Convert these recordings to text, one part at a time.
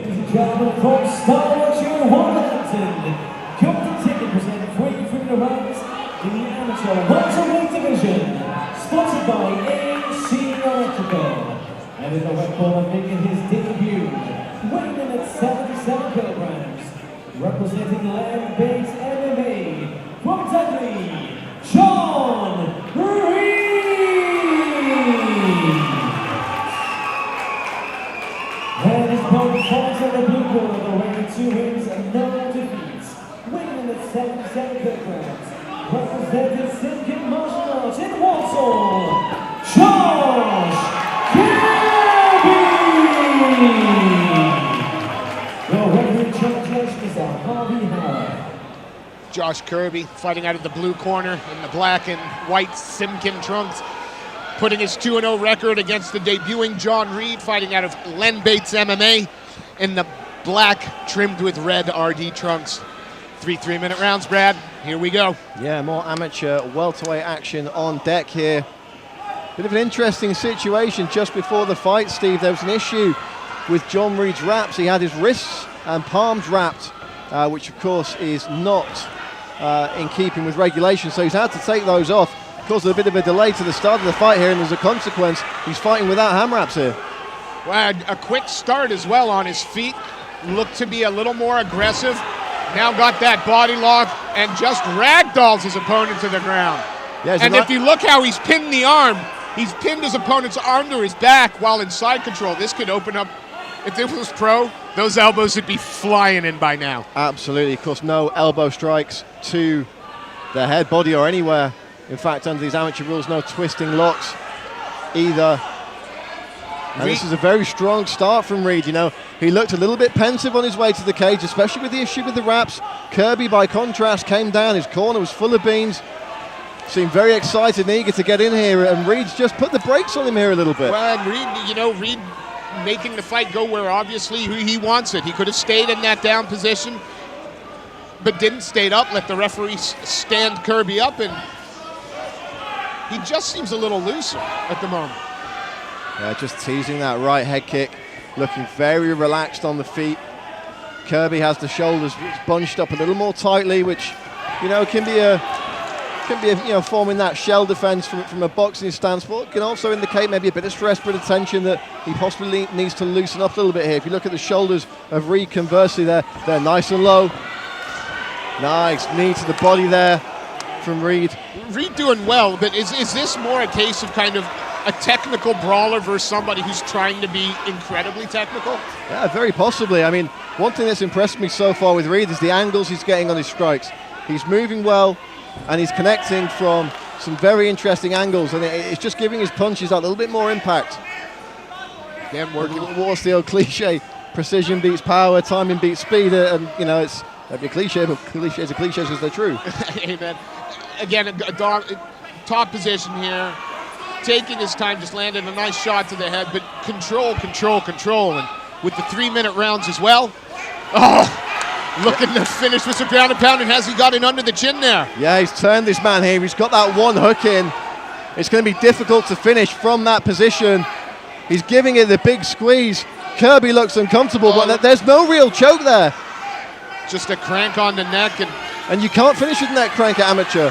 Ladies and gentlemen, from Starwatch Wolverhampton, come to ticket present free from the rounds in the amateur welterweight division, sponsored by AC Electrical. And with the record making his debut, weighing in at 77 kilograms, representing land-based MMA, from Dudley, John Reed. And his opponent fights in the blue corner, the record 2 wins and no defeats, weighing in at 77 kilograms, representing Syndicate Martial Arts in Walsall, Josh Kirby. The referee judge is Harvey Howard. Josh Kirby fighting out of the blue corner in the black and white Simkin trunks, putting his 2-0 record against the debuting John Reed, fighting out of Len Bates MMA in the black trimmed with red RD trunks. 3 3-minute rounds, Brad. Here we go. Yeah, more amateur welterweight action on deck here. Bit of an interesting situation just before the fight, Steve. There was an issue with John Reed's wraps. He had his wrists and palms wrapped, which of course is not in keeping with regulations, so he's had to take those off. Caused a bit of a delay to the start of the fight here, and as a consequence, he's fighting without ham wraps here. Well, a quick start as well on his feet. Looked to be a little more aggressive. Now got that body lock and just ragdolls his opponent to the ground. Yeah, and if you look how he's pinned the arm, he's pinned his opponent's arm to his back while in side control. This could open up, if it was pro, those elbows would be flying in by now. Absolutely, of course, no elbow strikes to the head, body, or anywhere. In fact, under these amateur rules, no twisting locks either. And this is a very strong start from Reed. You know, he looked a little bit pensive on his way to the cage, especially with the issue with the wraps. Kirby, by contrast, came down. His corner was full of beans. Seemed very excited and eager to get in here, and Reed's just put the brakes on him here a little bit. Well, and Reed, you know, Reed making the fight go where obviously he wants it. He could have stayed in that down position, but didn't stay up, let the referee stand Kirby up, and he just seems a little looser at the moment. Yeah, just teasing that right head kick, looking very relaxed on the feet. Kirby has the shoulders bunched up a little more tightly, which, you know, can be a forming that shell defense from a boxing stance, but can also indicate maybe a bit of stress, bit of tension that he possibly needs to loosen up a little bit here. If you look at the shoulders of Reed, conversely, they're nice and low. Nice knee to the body there from Reed. Reed doing well, but is this more a case of kind of a technical brawler versus somebody who's trying to be incredibly technical? Yeah, very possibly. I mean, one thing that's impressed me so far with Reed is the angles he's getting on his strikes. He's moving well, and he's connecting from some very interesting angles, and it's just giving his punches that little bit more impact. Again, working. What's the old cliche? Precision beats power, timing beats speed, and you know, it's a cliche, but cliches are cliches because they're true. Amen. Again, a top position here, taking his time, just landing a nice shot to the head, but control, and with the 3-minute rounds as well. Oh, looking to finish with some ground and pound, and has he got it under the chin there? Yeah, he's turned this man here. He's got that one hook in. It's going to be difficult to finish from that position. He's giving it the big squeeze. Kirby looks uncomfortable, but there's no real choke there. Just a crank on the neck, and you can't finish with neck crank at amateur.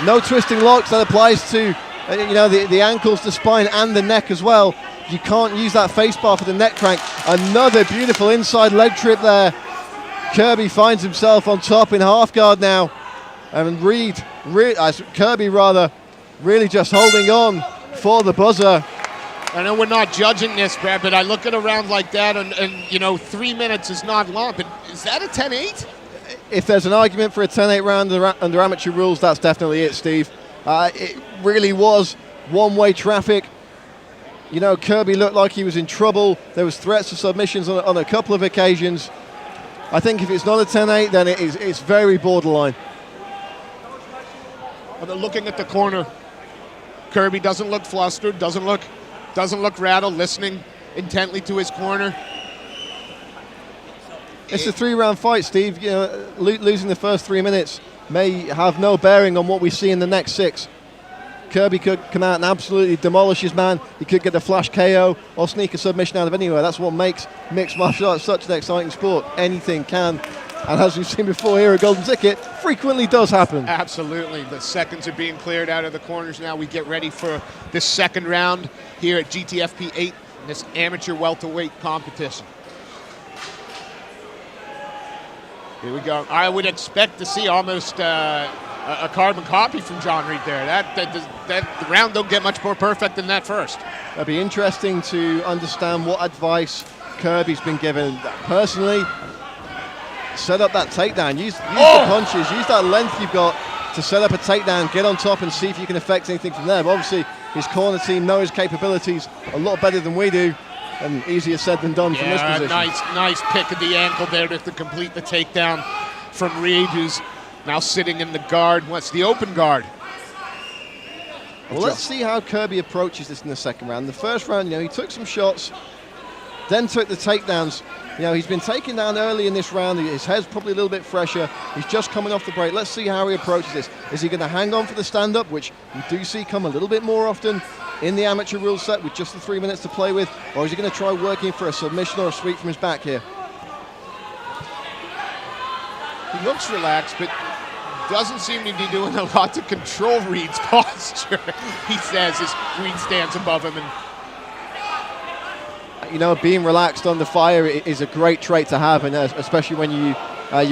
No twisting locks. That applies to the ankles, the spine, and the neck as well. You can't use that face bar for the neck crank. Another beautiful inside leg trip there. Kirby finds himself on top in half guard now, and Kirby really just holding on for the buzzer. I know we're not judging this, Brad, but I look at a round like that, and you know, 3 minutes is not long, but is that a 10-8? If there's an argument for a 10-8 round under amateur rules, that's definitely it, Steve. It really was one-way traffic. You know, Kirby looked like he was in trouble. There was threats of submissions on a couple of occasions. I think if it's not a 10-8, then it's very borderline. Well, looking at the corner, Kirby doesn't look flustered, doesn't look rattled, listening intently to his corner. It's a 3-round fight, Steve. You know, losing the first 3 minutes may have no bearing on what we see in the next 6. Kirby could come out and absolutely demolish his man. He could get the flash KO or sneak a submission out of anywhere. That's what makes mixed martial arts such an exciting sport. Anything can, and as we've seen before here at Golden Ticket, frequently does happen. Absolutely. The seconds are being cleared out of the corners now. We get ready for this second round here at GTFP8 in this amateur welterweight competition. Here we go. I would expect to see almost a carbon copy from John Reed there. The round don't get much more perfect than that first. It'll be interesting to understand what advice Kirby's been given. Personally, set up that takedown. Use the punches. Use that length you've got to set up a takedown. Get on top and see if you can affect anything from there. But obviously, his corner team know his capabilities a lot better than we do. And easier said than done from this position. Nice pick of the ankle there to complete the takedown from Reed, who's now sitting in the guard. What's the open guard? Well, let's see how Kirby approaches this in the second round. The first round, he took some shots, then took the takedowns. He's been taken down early in this round. His head's probably a little bit fresher. He's just coming off the break. Let's see how he approaches this. Is he going to hang on for the stand-up, which we do see come a little bit more often in the amateur rule set with just the 3 minutes to play with, or is he going to try working for a submission or a sweep from his back here? He looks relaxed, but doesn't seem to be doing a lot to control Reed's posture, he says, as Reed stands above him. And being relaxed under fire is a great trait to have, and especially when you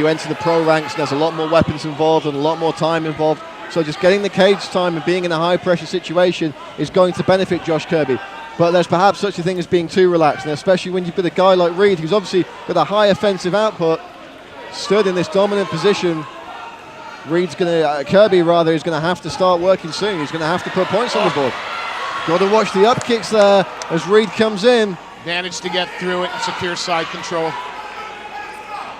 enter the pro ranks, there's a lot more weapons involved and a lot more time involved. So just getting the cage time and being in a high-pressure situation is going to benefit Josh Kirby. But there's perhaps such a thing as being too relaxed, and especially when you've got a guy like Reed, who's obviously got a high offensive output, stood in this dominant position. Kirby is going to have to start working soon. He's going to have to put points on the board. Got to watch the up kicks there as Reed comes in. Managed to get through it and secure side control.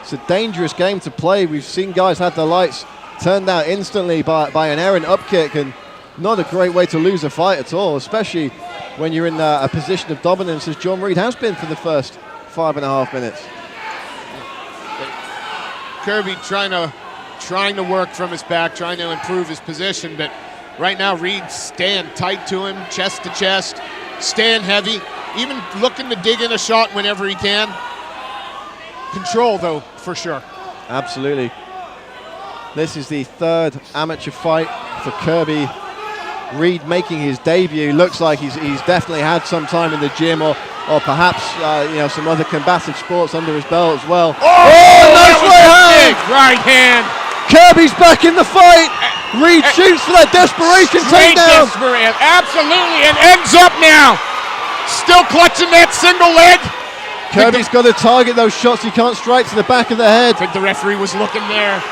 It's a dangerous game to play. We've seen guys have their lights turned out instantly by an errant up kick, and not a great way to lose a fight at all, especially when you're in a position of dominance as John Reed has been for the first 5.5 minutes. Kirby trying to work from his back, trying to improve his position, but right now Reed staying tight to him, chest to chest, staying heavy, even looking to dig in a shot whenever he can. Control, though, for sure. Absolutely. This is the third amateur fight for Kirby. Reed making his debut. Looks like he's definitely had some time in the gym, or perhaps some other combative sports under his belt as well. Nice right hand. Kirby's back in the fight. Reed shoots for that desperation takedown. Absolutely, and ends up now. Still clutching that single leg. Kirby's got to target those shots. He can't strike to the back of the head. I think the referee was looking there.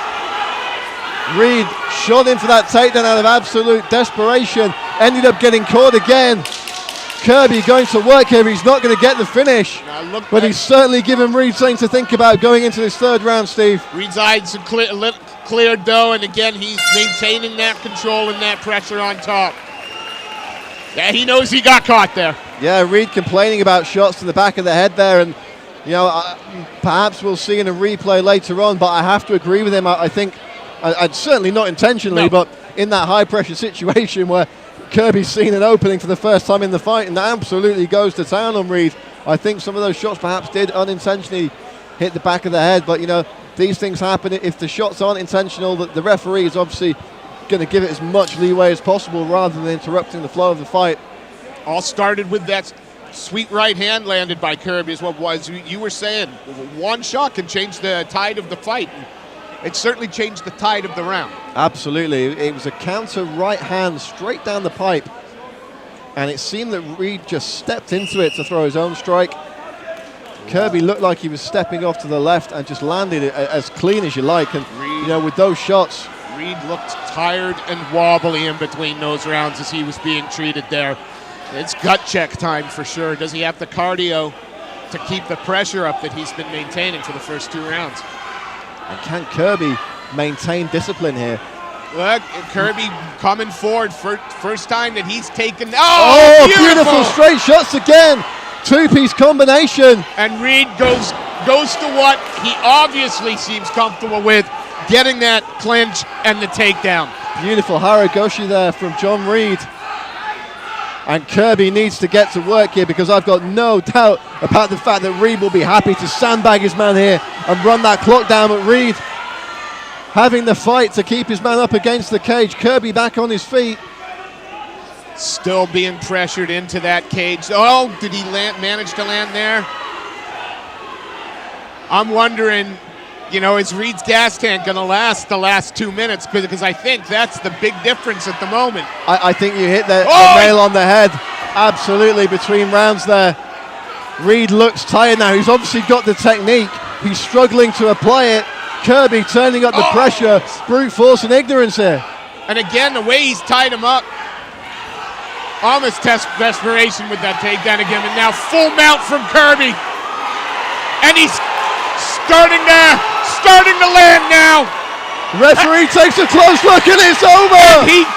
Reed shot in for that takedown out of absolute desperation. Ended up getting caught again. Kirby going to work here. He's not going to get the finish. But he's certainly given Reed something to think about going into this third round, Steve. Reed's eyes are cleared, though, and again, he's maintaining that control and that pressure on top. Yeah, he knows he got caught there. Yeah, Reed complaining about shots to the back of the head there, and perhaps we'll see in a replay later on, but I have to agree with him. I think, I'd certainly not intentionally, but in that high-pressure situation where Kirby's seen an opening for the first time in the fight and absolutely goes to town on Reed, I think some of those shots perhaps did unintentionally hit the back of the head, but these things happen. If the shots aren't intentional, the referee is obviously going to give it as much leeway as possible rather than interrupting the flow of the fight. All started with that sweet right hand landed by Kirby is what was. You were saying one shot can change the tide of the fight. It certainly changed the tide of the round. Absolutely. It was a counter right hand straight down the pipe, and it seemed that Reed just stepped into it to throw his own strike. Kirby looked like he was stepping off to the left and just landed it as clean as you like. And Reed, with those shots, Reed looked tired and wobbly in between those rounds as he was being treated there. It's gut check time for sure. Does he have the cardio to keep the pressure up that he's been maintaining for the first 2 rounds? And can Kirby maintain discipline here? Look, Kirby coming forward for first time that he's taken. Beautiful straight shots again. 2-piece combination. And Reed goes to what he obviously seems comfortable with, getting that clinch and the takedown. Beautiful Haragoshi there from John Reed. And Kirby needs to get to work here, because I've got no doubt about the fact that Reed will be happy to sandbag his man here and run that clock down. But Reed having the fight to keep his man up against the cage. Kirby back on his feet. Still being pressured into that cage. Oh, did he manage to land there? I'm wondering, you know, is Reed's gas tank going to last the last 2 minutes? Because I think that's the big difference at the moment. I think you hit the nail on the head. Absolutely, between rounds there. Reed looks tired now. He's obviously got the technique. He's struggling to apply it. Kirby turning up the pressure. Brute force and ignorance here. And again, the way he's tied him up. Almost desperation with that takedown again. And now full mount from Kirby. And he's starting to land now. Referee takes a close look and it's over. And he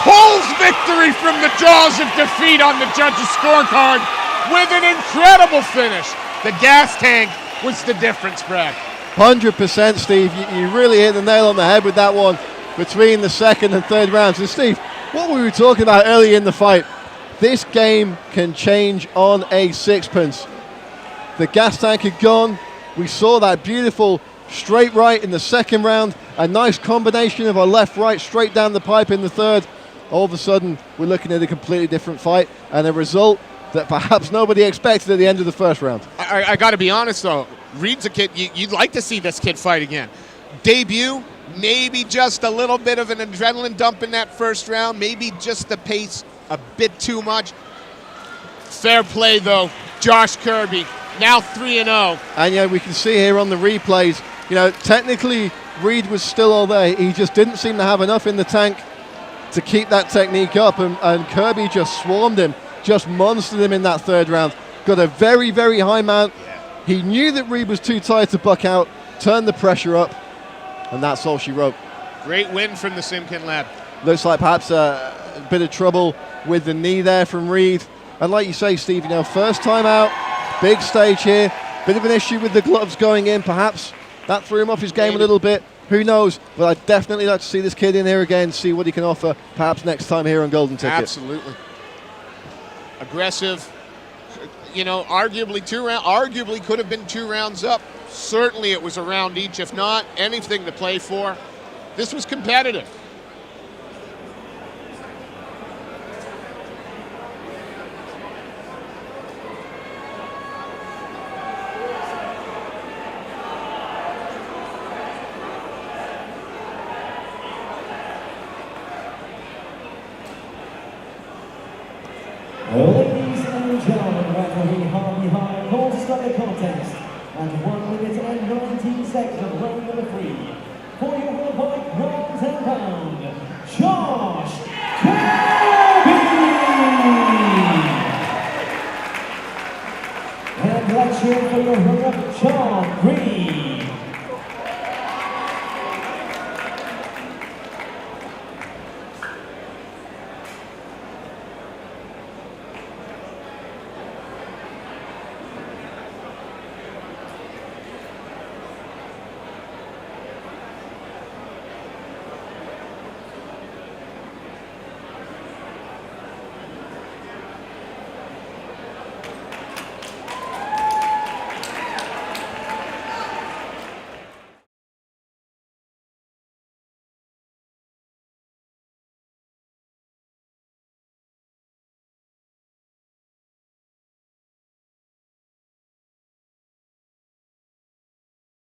pulls victory from the jaws of defeat on the judges' scorecard with an incredible finish. The gas tank was the difference, Brad. 100%, Steve. You really hit the nail on the head with that one between the second and third rounds. And Steve, what we were talking about earlier in the fight, this game can change on a sixpence. The gas tank had gone. We saw that beautiful straight right in the second round. A nice combination of a left-right straight down the pipe in the third. All of a sudden, we're looking at a completely different fight and a result that perhaps nobody expected at the end of the first round. I got to be honest, though. Reed's a kid. You'd like to see this kid fight again. Debut, maybe just a little bit of an adrenaline dump in that first round. Maybe just the pace a bit too much. Fair play, though. Josh Kirby, now 3-0. And yeah, we can see here on the replays, you know, technically Reed was still all there. He just didn't seem to have enough in the tank to keep that technique up. And Kirby just swarmed him, just monstered him in that third round. Got a very, very high mount. He knew that Reed was too tired to buck out, turned the pressure up, and that's all she wrote. Great win from the Simkin lad. Looks like perhaps a bit of trouble with the knee there from Reed. And like you say, Steve, you know, first time out, big stage here, bit of an issue with the gloves going in, perhaps. That threw him off his game a little bit. Who knows? But I'd definitely like to see this kid in here again, see what he can offer, perhaps next time here on Golden Ticket. Absolutely. Aggressive. You know, arguably could have been 2 rounds up. Certainly it was a round each, if not anything to play for. This was competitive. Ladies and gentlemen, referee Harvey High calls to start the contest at 1 minute and 19 seconds of round number 3. For your worldwide bronze and pound, Josh Kirby! And let's cheer for your runner-up, John Reed.